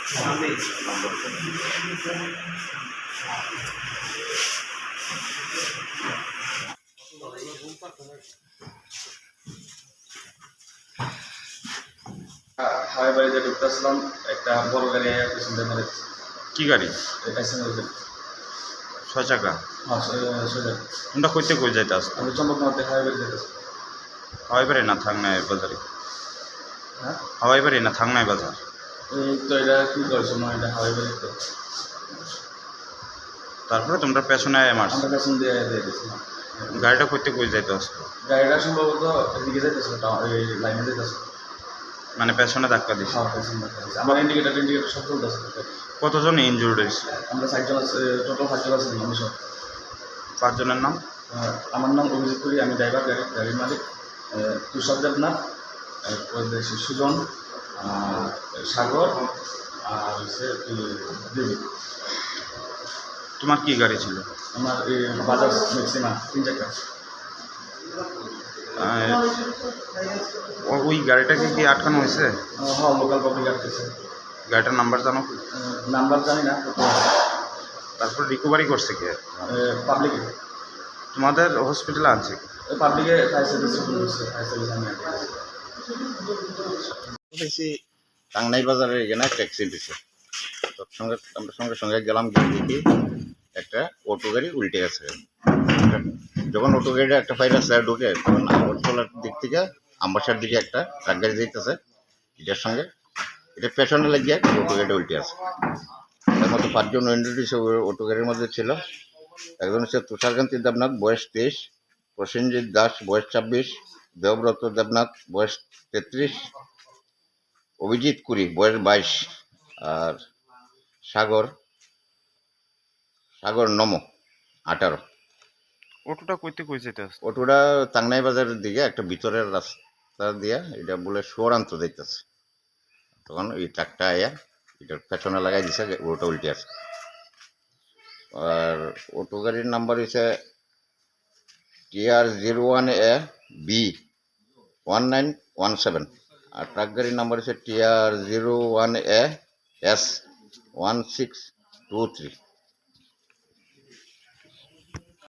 High বাড়িতে ঢুকতেছিলাম, একটা বড় গাড়ি পেছন দিয়ে মেরে কি গাড়ি? ছয় চাকা? সোজা তোমরা কইতে কই যাইতে আসতো? আমি চম্পকনগর হাই বাড়ি যেতেছি। হাওয়াই বাড়ি না থাংনাই বাজারে? হ্যাঁ, হাওয়াই বাড়ি না থাংনাই বাজার? এই তো এটা কি করছো না, এটা হাই বাড়ি তো। তারপরে তোমরা পেছনে মারছো? আমরা পেছন দিয়ে গেছিলাম। গাড়িটা কইতে কই যাইতে আসতো? গাড়িটা সম্ভবত এদিকে যেতেছিল, এই লাইনে যেতেছিল। মানে পেছনে ধাক্কা দিছে? হ্যাঁ, পেছন যেতেছে। আমার ইন্ডিকেটার সব চলতেছে। কতজন ইনজুর্ড হয়েছে? আমরা 4 জন আছে, টোটাল 5 জন আছে আমি সব। 5 জনের নাম? আমার নাম অভিজিৎ পুরী, আমি ড্রাইভার, গাড়ির মালিক। তুষার দেবনাথ, সুজন, সাগর, আর হচ্ছে দেবী। তোমার কি গাড়ি ছিল? আমার এই বাজাজ ম্যাক্সিমা 3 চাকা। ওই গাড়িটাকে কি আটকানো হয়েছে? হ্যাঁ, লোকাল পাবলিক আটকেছে। গাড়িটার নাম্বার জানো কি? নাম্বার জানি না। তারপর রিকভারি করছে কে? পাবলিকে। তোমাদের হসপিটালে আনছে? পাবলিকে ফায়ার সার্ভিসে ফোন করছে, ফায়ার সার্ভিস আমি দেখছি টাংনাই বাজারের এখানে একটা অ্যাক্সিডেন্ট হয়েছে। সঙ্গে আমরা সঙ্গে সঙ্গে গেলাম, গিয়ে দেখি একটা অটো গাড়ি উল্টে গেছে। যখন অটো গাড়িটা একটা ফাইল আছে ঢুকে, তখন আগরতলার দিক থেকে আমবাসার দিকে একটা ট্রাক গাড়ি যাইতেছে, এটার সঙ্গে এটা পেছনে লাগিয়ে অটো গাড়িটা উল্টে আছে। তার মধ্যে 5 জন ইন্ডিভিজুয়াল অটো গাড়ির মধ্যে ছিল। একজন হচ্ছে তুষারকান্তি দেবনাথ, বয়স 23; প্রসেনজিৎ দাস, বয়স 26; দেবব্রত দেবনাথ, বয়স 33; অভিজিৎ কুরি, বয়স 22; আর সাগর নম, 18। অটোটা কইতে কই যেতে আসতো? অটোটা টাংনাই বাজারের দিকে একটা ভিতরের রাস্তা দিয়ে এটা বলে সোরান্ত যাইতেছে, তখন এই ট্রাকটা আয়া এটার পেছনে লাগাই দিছে, ওটা উল্টে আছে। আর অটো গাড়ির নাম্বার হচ্ছে TR01AB 1917, আর ট্রাক গাড়ির নাম্বার হচ্ছে TR01AS 1623।